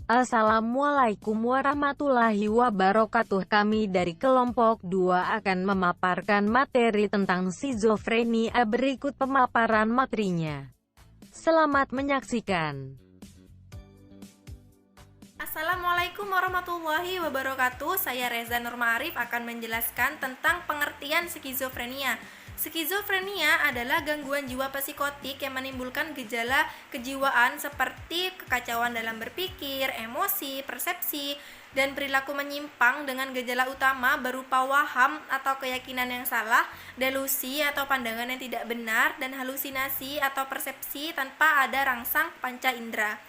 Assalamualaikum warahmatullahi wabarakatuh. Kami dari kelompok 2 akan memaparkan materi tentang skizofrenia. Berikut pemaparan materinya. Selamat menyaksikan. Assalamualaikum warahmatullahi wabarakatuh. Saya Reza Nurma Arif akan menjelaskan tentang pengertian skizofrenia. Skizofrenia adalah gangguan jiwa psikotik yang menimbulkan gejala kejiwaan seperti kekacauan dalam berpikir, emosi, persepsi, dan perilaku menyimpang dengan gejala utama berupa waham atau keyakinan yang salah, delusi atau pandangan yang tidak benar, dan halusinasi atau persepsi tanpa ada rangsang panca indera.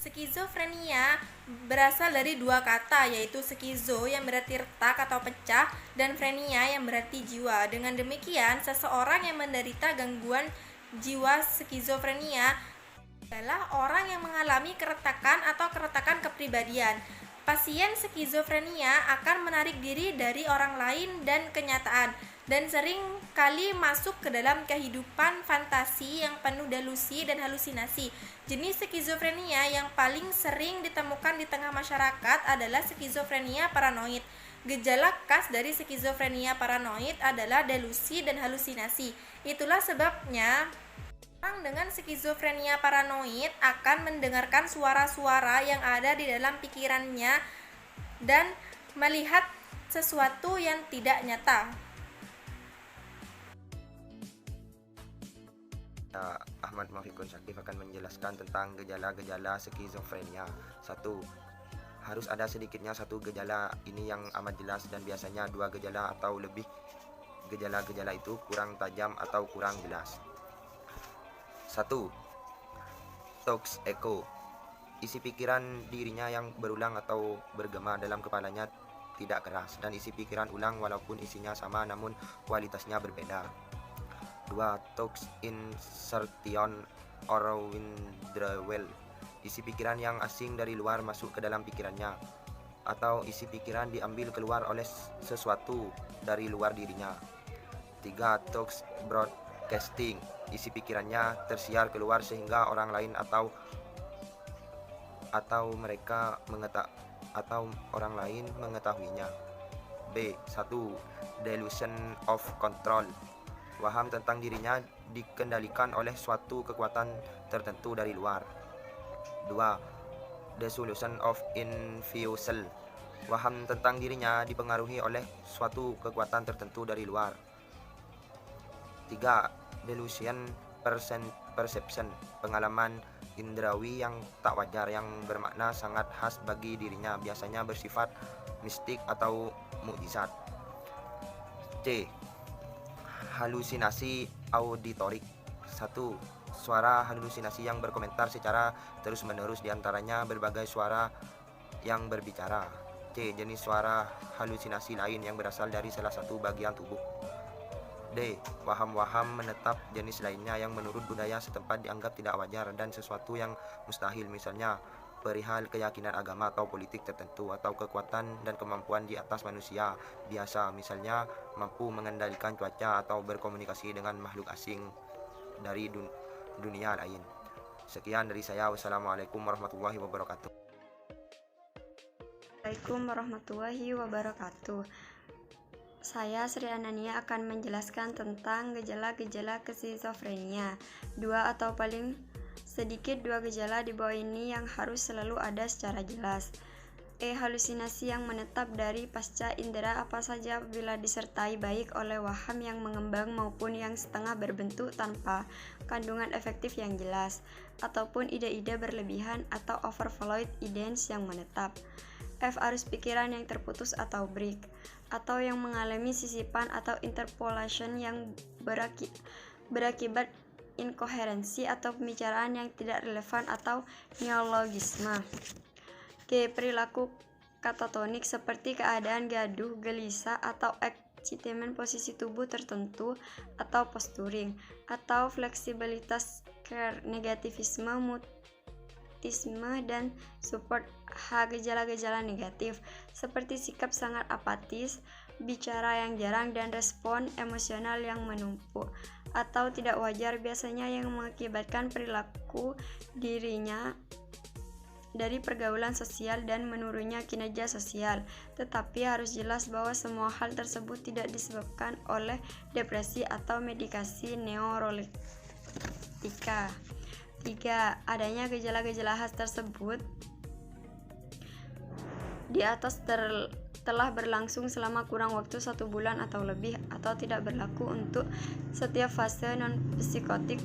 Skizofrenia berasal dari dua kata, yaitu skizo yang berarti retak atau pecah dan frenia yang berarti jiwa. Dengan demikian, seseorang yang menderita gangguan jiwa skizofrenia adalah orang yang mengalami keretakan atau keretakan kepribadian. Pasien skizofrenia akan menarik diri dari orang lain dan kenyataan, dan sering kali masuk ke dalam kehidupan fantasi yang penuh delusi dan halusinasi. Jenis skizofrenia yang paling sering ditemukan di tengah masyarakat adalah skizofrenia paranoid. Gejala khas dari skizofrenia paranoid adalah delusi dan halusinasi. Itulah sebabnya orang dengan skizofrenia paranoid akan mendengarkan suara-suara yang ada di dalam pikirannya dan melihat sesuatu yang tidak nyata. Ahmad Muhyiddin Syakif akan menjelaskan tentang gejala-gejala skizofrenia. 1. Harus ada sedikitnya satu gejala ini yang amat jelas, dan biasanya dua gejala atau lebih. Gejala-gejala itu kurang tajam atau kurang jelas. 1. Thoughts echo. Isi pikiran dirinya yang berulang atau bergema dalam kepalanya tidak keras, dan isi pikiran ulang walaupun isinya sama namun kualitasnya berbeda. 2. Thoughts insertion or withdrawal. Isi pikiran yang asing dari luar masuk ke dalam pikirannya, atau isi pikiran diambil keluar oleh sesuatu dari luar dirinya. 3. Thoughts broadcasting. Isi pikirannya tersiar keluar sehingga orang lain atau orang lain mengetahuinya. B. 1. Delusion of control. Waham tentang dirinya dikendalikan oleh suatu kekuatan tertentu dari luar. 2. Delusion of influence. Waham tentang dirinya dipengaruhi oleh suatu kekuatan tertentu dari luar. 3. Delusion perception. Pengalaman indrawi yang tak wajar yang bermakna sangat khas bagi dirinya, biasanya bersifat mistik atau mukjizat. C. Halusinasi auditorik. 1. Suara halusinasi yang berkomentar secara terus-menerus, diantaranya berbagai suara yang berbicara. C. Jenis suara halusinasi lain yang berasal dari salah satu bagian tubuh. D. Waham-waham menetap jenis lainnya yang menurut budaya setempat dianggap tidak wajar dan sesuatu yang mustahil, misalnya perihal keyakinan agama atau politik tertentu, atau kekuatan dan kemampuan di atas manusia biasa, misalnya mampu mengendalikan cuaca atau berkomunikasi dengan makhluk asing dari dunia lain. Sekian dari saya. Wassalamualaikum warahmatullahi wabarakatuh. Assalamualaikum warahmatullahi wabarakatuh. Saya Sri Anania akan menjelaskan tentang gejala-gejala skizofrenia. Dua atau paling sedikit dua gejala di bawah ini yang harus selalu ada secara jelas. Halusinasi yang menetap dari pasca indera apa saja apabila disertai baik oleh waham yang mengembang maupun yang setengah berbentuk tanpa kandungan efektif yang jelas, ataupun ide-ide berlebihan atau overflowed ideas yang menetap. Arus pikiran yang terputus atau break, atau yang mengalami sisipan atau interpolation yang berakibat inkoherensi atau pembicaraan yang tidak relevan atau neologisme. Perilaku katatonik seperti keadaan gaduh, gelisah, atau excitement posisi tubuh tertentu atau posturing, atau fleksibilitas negativisme, mutisme, dan support. Gejala-gejala negatif seperti sikap sangat apatis, bicara yang jarang, dan respon emosional yang menumpuk atau tidak wajar, biasanya yang mengakibatkan perilaku dirinya dari pergaulan sosial dan menurunnya kinerja sosial. Tetapi harus jelas bahwa semua hal tersebut tidak disebabkan oleh depresi atau medikasi neuroleptika. 3. Adanya gejala-gejala khas tersebut di atas telah berlangsung selama kurang waktu 1 bulan atau lebih, atau tidak berlaku untuk setiap fase non-psikotik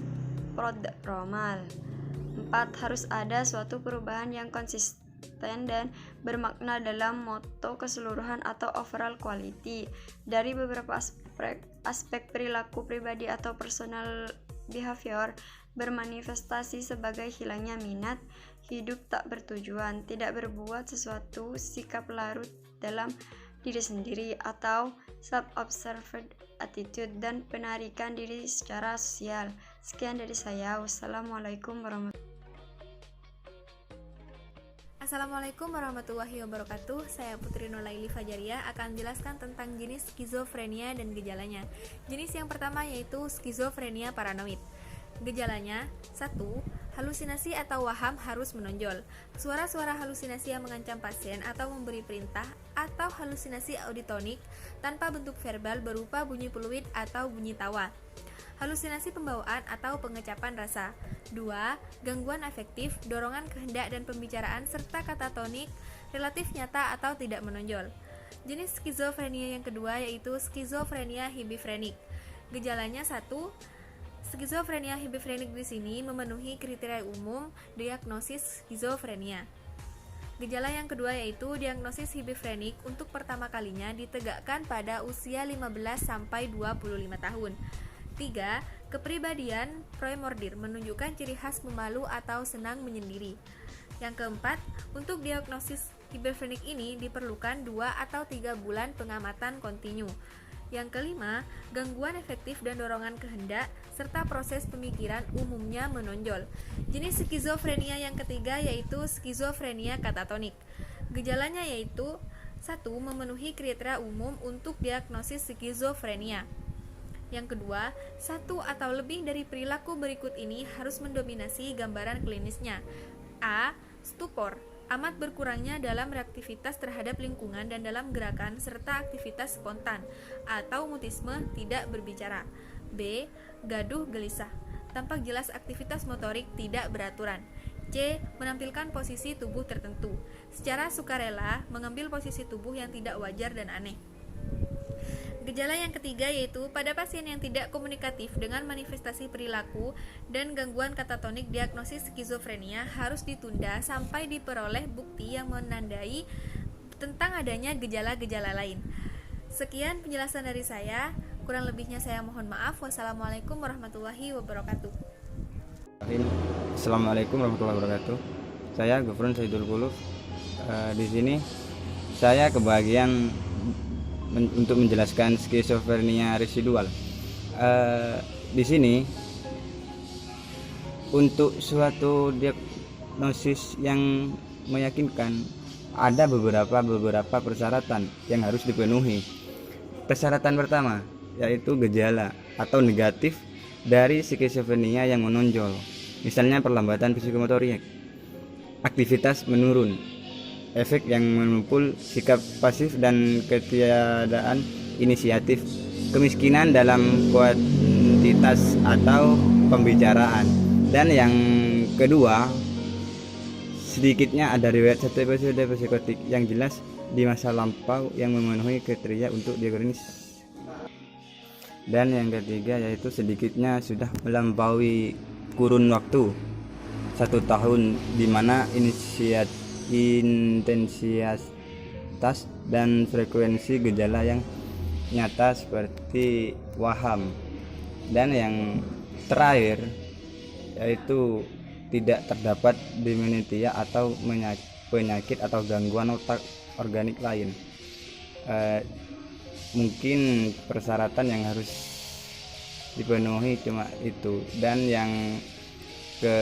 prodromal. 4. Harus ada suatu perubahan yang konsisten dan bermakna dalam moto keseluruhan atau overall quality dari beberapa aspek perilaku pribadi atau personal behavior bermanifestasi sebagai hilangnya minat, hidup tak bertujuan, tidak berbuat sesuatu, sikap larut dalam diri sendiri atau self-observed attitude, dan penarikan diri secara sosial. Sekian dari saya. Wassalamualaikum warahmatullahi wabarakatuh. Saya Putri Nolaili Fajaria akan menjelaskan tentang jenis skizofrenia dan gejalanya. Jenis yang pertama yaitu skizofrenia paranoid. Gejalanya: 1. Halusinasi atau waham harus menonjol. Suara-suara halusinasi yang mengancam pasien atau memberi perintah, atau halusinasi auditonik tanpa bentuk verbal berupa bunyi peluit atau bunyi tawa. Halusinasi pembawaan atau pengecapan rasa. 2. Gangguan afektif, dorongan kehendak dan pembicaraan serta katatonik relatif nyata atau tidak menonjol. Jenis skizofrenia yang kedua yaitu skizofrenia hibifrenik. Gejalanya: 1. Skizofrenia hibifrenik di sini memenuhi kriteria umum diagnosis skizofrenia. Gejala yang kedua yaitu diagnosis hibifrenik untuk pertama kalinya ditegakkan pada usia 15 sampai 25 tahun. 3. Kepribadian proemordir menunjukkan ciri khas memalu atau senang menyendiri. Yang keempat, untuk diagnosis hibifrenik ini diperlukan 2 atau 3 bulan pengamatan kontinu. Yang kelima, gangguan efektif dan dorongan kehendak serta proses pemikiran umumnya menonjol. Jenis skizofrenia yang ketiga yaitu skizofrenia katatonik. Gejalanya yaitu: 1. Memenuhi kriteria umum untuk diagnosis skizofrenia. Yang kedua, 1 atau lebih dari perilaku berikut ini harus mendominasi gambaran klinisnya. A. Stupor, amat berkurangnya dalam reaktivitas terhadap lingkungan dan dalam gerakan serta aktivitas spontan, atau mutisme tidak berbicara. B. Gaduh gelisah, tampak jelas aktivitas motorik tidak beraturan. C. Menampilkan posisi tubuh tertentu, secara sukarela mengambil posisi tubuh yang tidak wajar dan aneh. Gejala yang ketiga yaitu pada pasien yang tidak komunikatif dengan manifestasi perilaku dan gangguan katatonik, diagnosis skizofrenia harus ditunda sampai diperoleh bukti yang menandai tentang adanya gejala-gejala lain. Sekian penjelasan dari saya, kurang lebihnya saya mohon maaf. Wassalamualaikum warahmatullahi wabarakatuh. Assalamualaikum warahmatullahi wabarakatuh. Saya Gufron Saidul Qulub. Di sini saya kebagian untuk menjelaskan skizofrenia residual. Di sini untuk suatu diagnosis yang meyakinkan ada beberapa persyaratan yang harus dipenuhi. Persyaratan pertama yaitu gejala atau negatif dari skizofrenia yang menonjol, misalnya perlambatan psikomotorik, aktivitas menurun, efek yang menumpul, sikap pasif dan ketiadaan inisiatif, kemiskinan dalam kuantitas atau pembicaraan. Dan yang kedua, sedikitnya ada riwayat satu episode psikotik yang jelas di masa lampau yang memenuhi kriteria untuk diagnosis. Dan yang ketiga yaitu sedikitnya sudah melampaui kurun waktu 1 tahun di mana intensitas dan frekuensi gejala yang nyata seperti waham. Dan yang terakhir yaitu tidak terdapat dementia atau penyakit atau gangguan otak organik lain. Mungkin persyaratan yang harus dipenuhi cuma itu. Dan yang ke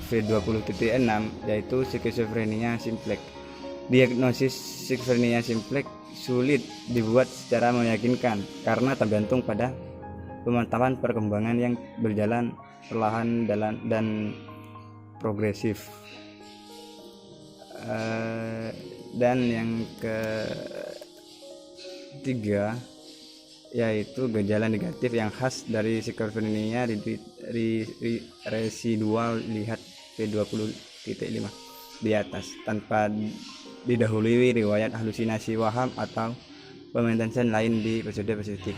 V20.6 yaitu skizofrenia simplex. Diagnosis skizofrenia simplex sulit dibuat secara meyakinkan karena tergantung pada pemantauan perkembangan yang berjalan perlahan dan progresif. Dan yang ketiga yaitu gejala negatif yang khas dari skizofrenia residual, lihat P20.5 di atas, tanpa didahului riwayat halusinasi waham atau pementasan lain di episode positif.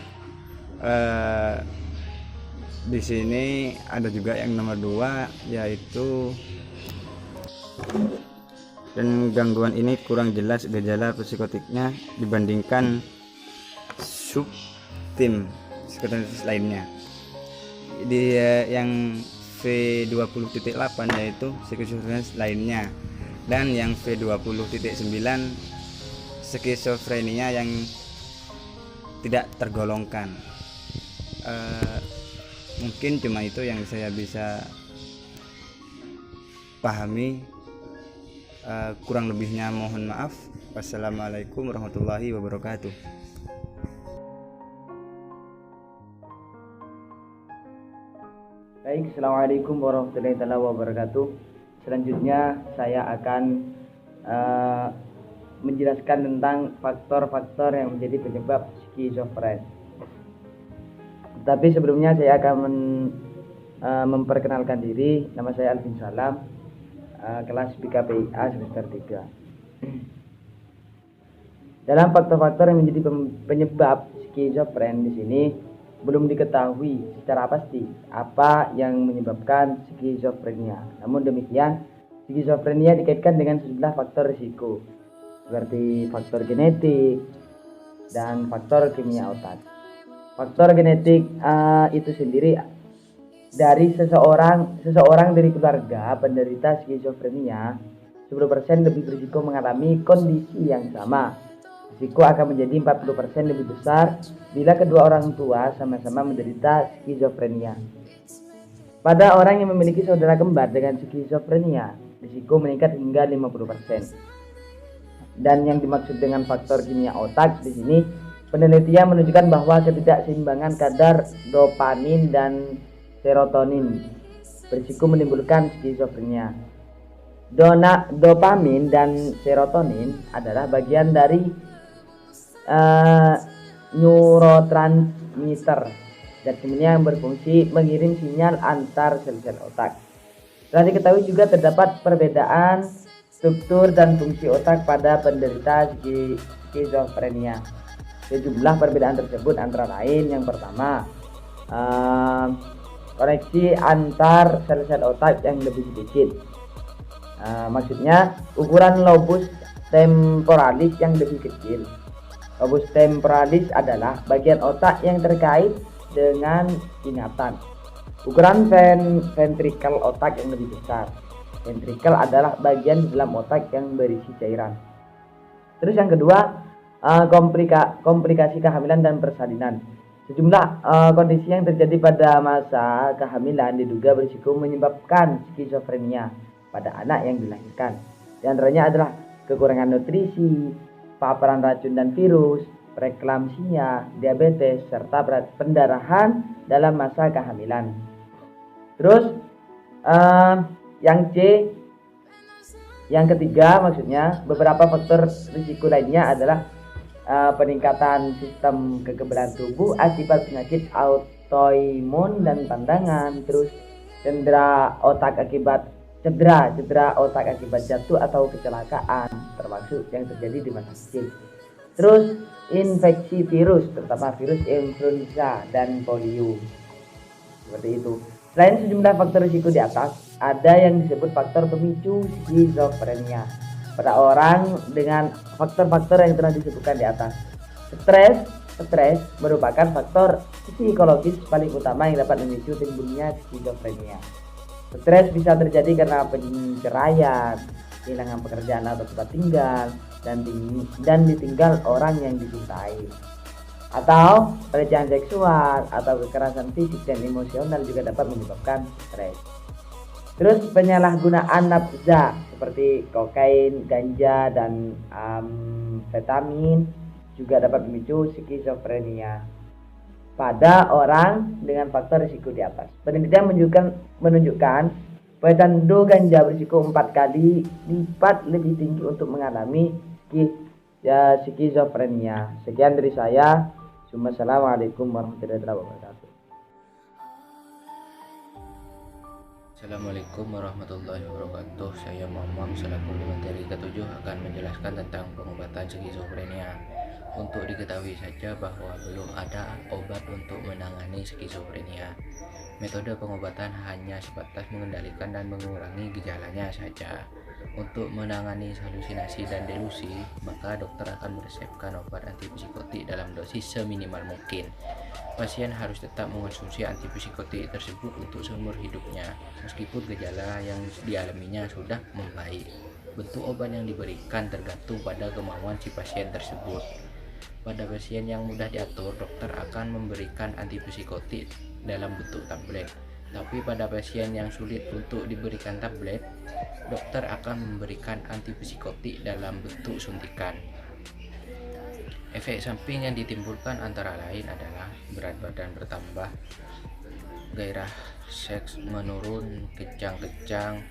Di sini ada juga yang nomor 2 yaitu, dan gangguan ini kurang jelas gejala psikotiknya dibandingkan subtim psikotis lainnya. Di yang V20.8 yaitu skizofrenia lainnya, dan yang V20.9 skizofrenia yang tidak tergolongkan. Mungkin cuma itu yang saya bisa pahami. Kurang lebihnya mohon maaf. Wassalamualaikum warahmatullahi wabarakatuh. Baik, assalamualaikum warahmatullahi wabarakatuh. Selanjutnya saya akan menjelaskan tentang faktor-faktor yang menjadi penyebab skizofren. Tapi sebelumnya saya akan memperkenalkan diri. Nama saya Alvin Salam, kelas BKPIA semester 3. Dalam faktor-faktor yang menjadi penyebab skizofren di sini belum diketahui secara pasti apa yang menyebabkan skizofrenia. Namun demikian, skizofrenia dikaitkan dengan sejumlah faktor risiko seperti faktor genetik dan faktor kimia otak. Faktor genetik itu sendiri dari seseorang dari keluarga penderita skizofrenia 10% lebih berisiko mengalami kondisi yang sama. Risiko akan menjadi 40% lebih besar bila kedua orang tua sama-sama menderita skizofrenia. Pada orang yang memiliki saudara kembar dengan skizofrenia, risiko meningkat hingga 50%. Dan yang dimaksud dengan faktor kimia otak di sini, penelitian menunjukkan bahwa ketidakseimbangan kadar dopamin dan serotonin berisiko menimbulkan skizofrenia. Dopamin dan serotonin adalah bagian dari neurotransmitter dan semuanya yang berfungsi mengirim sinyal antar sel-sel otak. Telah diketahui juga terdapat perbedaan struktur dan fungsi otak pada penderita skizofrenia. Sejumlah perbedaan tersebut antara lain, yang pertama, koneksi antar sel-sel otak yang lebih sedikit. Maksudnya ukuran lobus temporalis yang lebih kecil. Lobus temporalis adalah bagian otak yang terkait dengan ingatan. Ukuran ventrikel otak yang lebih besar. Ventrikel adalah bagian di dalam otak yang berisi cairan. Terus yang kedua, komplikasi kehamilan dan persalinan. Sejumlah kondisi yang terjadi pada masa kehamilan diduga berisiko menyebabkan skizofrenia pada anak yang dilahirkan. Di antaranya adalah kekurangan nutrisi, paparan racun dan virus, preeklamsia, diabetes, serta pendarahan dalam masa kehamilan. Terus yang C, yang ketiga maksudnya, beberapa faktor risiko lainnya adalah peningkatan sistem kekebalan tubuh akibat penyakit autoimun dan pandangan, terus cedera otak akibat jatuh atau kecelakaan, termasuk yang terjadi di masa kecil. Terus infeksi virus, terutama virus influenza dan polio. Seperti itu. Selain sejumlah faktor risiko di atas, ada yang disebut faktor pemicu skizofrenia pada orang dengan faktor-faktor yang telah disebutkan di atas. Stres merupakan faktor psikologis paling utama yang dapat memicu timbulnya skizofrenia. Stres bisa terjadi karena perceraian, kehilangan pekerjaan atau tempat tinggal, dan ditinggal orang yang dicintai. Atau pelecehan seksual atau kekerasan fisik dan emosional juga dapat menyebabkan stres. Terus penyalahgunaan nafza seperti kokain, ganja, dan amfetamin juga dapat memicu skizofrenia pada orang dengan faktor risiko di atas. Penelitian menunjukkan pedando ganja berisiko 4 kali lipat lebih tinggi untuk mengalami skizofrenia. Sekian dari saya. Assalamualaikum warahmatullahi wabarakatuh. Assalamualaikum warahmatullahi wabarakatuh. Saya Mamang selaku materi ke-7 akan menjelaskan tentang pengobatan skizofrenia. Untuk diketahui saja bahwa belum ada obat untuk menangani skizofrenia. Metode pengobatan hanya sebatas mengendalikan dan mengurangi gejalanya saja. Untuk menangani halusinasi dan delusi, maka dokter akan meresepkan obat antipsikotik dalam dosis seminimal mungkin. Pasien harus tetap mengonsumsi antipsikotik tersebut untuk seumur hidupnya, meskipun gejala yang dialaminya sudah membaik. Bentuk obat yang diberikan tergantung pada kemauan si pasien tersebut. Pada pasien yang mudah diatur, dokter akan memberikan antipsikotik dalam bentuk tablet. Tapi pada pasien yang sulit untuk diberikan tablet, dokter akan memberikan antipsikotik dalam bentuk suntikan. Efek samping yang ditimbulkan antara lain adalah berat badan bertambah, gairah seks menurun, kejang-kejang,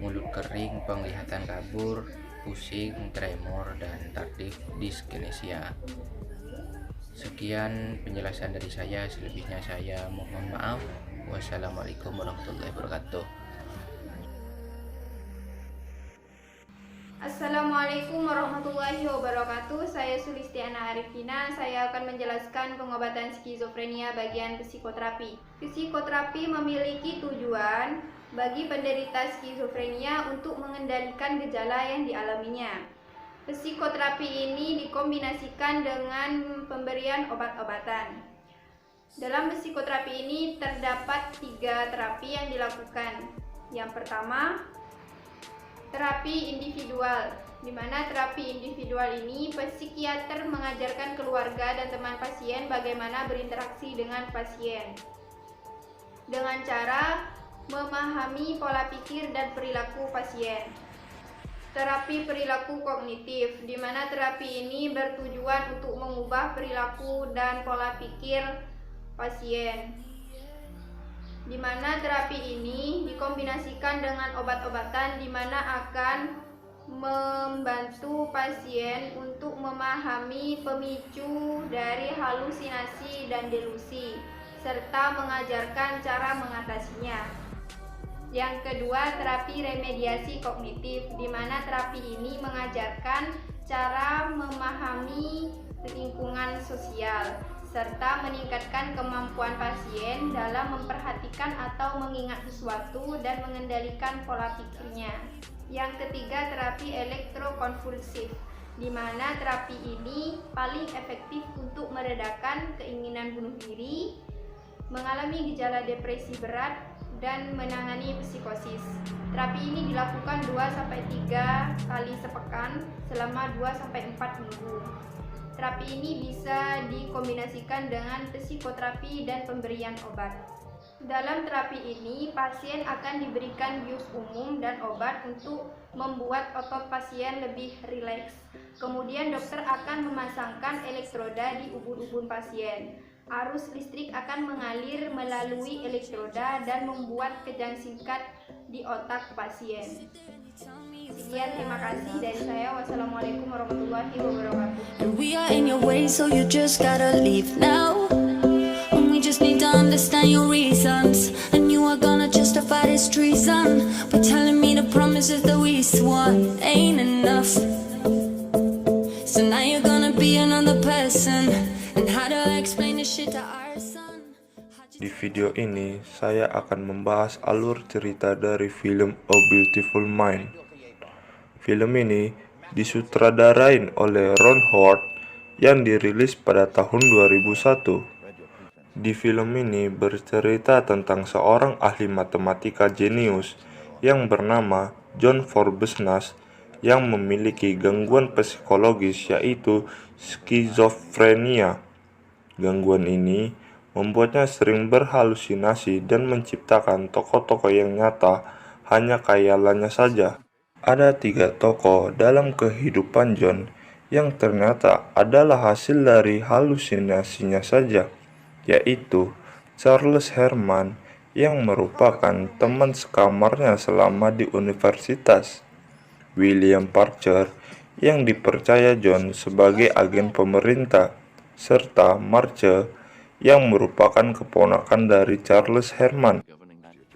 mulut kering, penglihatan kabur, pusing, tremor, dan tardif dyskinesia. Sekian penjelasan dari saya, selebihnya saya mohon maaf. Wassalamualaikum warahmatullahi wabarakatuh. Assalamualaikum warahmatullahi wabarakatuh. Saya Sulistiana Arifina. Saya akan menjelaskan pengobatan skizofrenia bagian psikoterapi. Psikoterapi memiliki tujuan bagi penderita skizofrenia untuk mengendalikan gejala yang dialaminya. Psikoterapi ini dikombinasikan dengan pemberian obat-obatan. Dalam psikoterapi ini terdapat 3 terapi yang dilakukan. Yang pertama, terapi individual, di mana terapi individual ini psikiater mengajarkan keluarga dan teman pasien bagaimana berinteraksi dengan pasien dengan cara memahami pola pikir dan perilaku pasien. Terapi perilaku kognitif, di mana terapi ini bertujuan untuk mengubah perilaku dan pola pikir pasien. Di mana terapi ini dikombinasikan dengan obat-obatan, di mana akan membantu pasien untuk memahami pemicu dari halusinasi dan delusi, serta mengajarkan cara mengatasinya. Yang kedua, terapi remediasi kognitif, di mana terapi ini mengajarkan cara memahami lingkungan sosial, serta meningkatkan kemampuan pasien dalam memperhatikan atau mengingat sesuatu dan mengendalikan pola pikirnya. Yang ketiga, terapi elektrokonvulsif, di mana terapi ini paling efektif untuk meredakan keinginan bunuh diri, mengalami gejala depresi berat, dan menangani psikosis. Terapi ini dilakukan 2-3 kali sepekan selama 2-4 minggu. Terapi ini bisa dikombinasikan dengan psikoterapi dan pemberian obat. Dalam terapi ini, pasien akan diberikan bius umum dan obat untuk membuat otot pasien lebih rileks. Kemudian dokter akan memasangkan elektroda di ubun-ubun pasien. Arus listrik akan mengalir melalui elektroda dan membuat kejang singkat di otak pasien. Sekian, terima kasih dari saya. Wassalamualaikum warahmatullahi wabarakatuh. We are in your way, so you just gotta leave now. And we just need to understand your reasons. And you are gonna justify this treason by telling me the promises that we swore ain't enough. So now you're gonna be another person. And how do I explain this shit to our son? Di video ini, saya akan membahas alur cerita dari film A Beautiful Mind. Film ini disutradarain oleh Ron Howard yang dirilis pada tahun 2001. Di film ini bercerita tentang seorang ahli matematika jenius yang bernama John Forbes-Nash yang memiliki gangguan psikologis yaitu skizofrenia. Gangguan ini membuatnya sering berhalusinasi dan menciptakan tokoh-tokoh yang nyata hanya khayalannya saja. Ada 3 tokoh dalam kehidupan John yang ternyata adalah hasil dari halusinasinya saja, yaitu Charles Herman yang merupakan teman sekamarnya selama di universitas. William Parker yang dipercaya John sebagai agen pemerintah, serta Marge yang merupakan keponakan dari Charles Herman,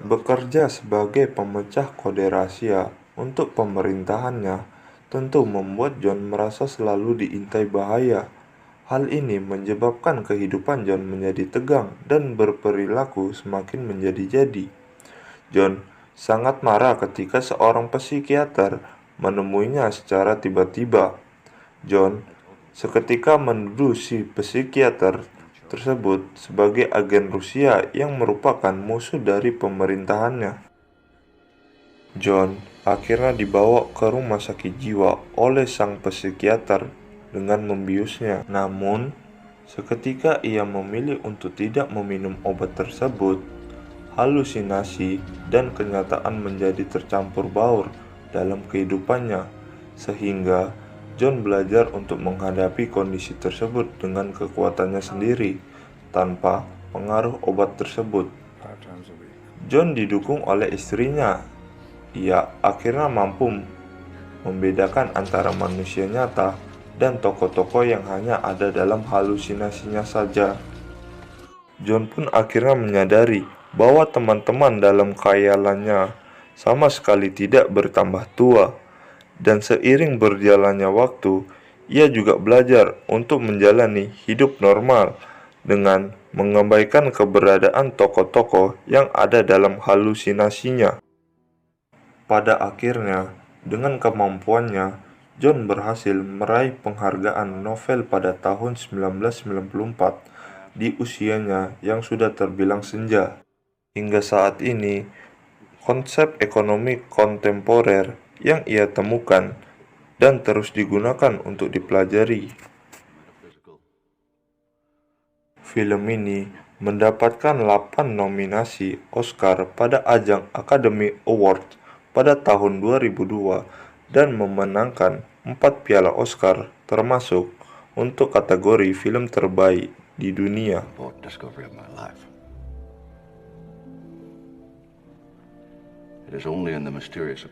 bekerja sebagai pemecah kode rahasia untuk pemerintahannya, tentu membuat John merasa selalu diintai bahaya. Hal ini menyebabkan kehidupan John menjadi tegang dan berperilaku semakin menjadi-jadi. John sangat marah ketika seorang psikiater menemuinya secara tiba-tiba. John seketika menuduh si psikiater tersebut sebagai agen Rusia yang merupakan musuh dari pemerintahannya. John akhirnya dibawa ke rumah sakit jiwa oleh sang psikiater dengan membiusnya. Namun, seketika ia memilih untuk tidak meminum obat tersebut, halusinasi dan kenyataan menjadi tercampur baur dalam kehidupannya, sehingga John belajar untuk menghadapi kondisi tersebut dengan kekuatannya sendiri, tanpa pengaruh obat tersebut. John didukung oleh istrinya. Ia akhirnya mampu membedakan antara manusia nyata dan tokoh-tokoh yang hanya ada dalam halusinasinya saja. John pun akhirnya menyadari bahwa teman-teman dalam khayalannya sama sekali tidak bertambah tua, dan seiring berjalannya waktu, ia juga belajar untuk menjalani hidup normal dengan mengabaikan keberadaan tokoh-tokoh yang ada dalam halusinasinya. Pada akhirnya, dengan kemampuannya, John berhasil meraih penghargaan Nobel pada tahun 1994 di usianya yang sudah terbilang senja. Hingga saat ini, konsep ekonomi kontemporer yang ia temukan dan terus digunakan untuk dipelajari. Film ini mendapatkan 8 nominasi Oscar pada ajang Academy Awards pada tahun 2002 dan memenangkan 4 piala Oscar, termasuk untuk kategori film terbaik di dunia. It is only in the mysterious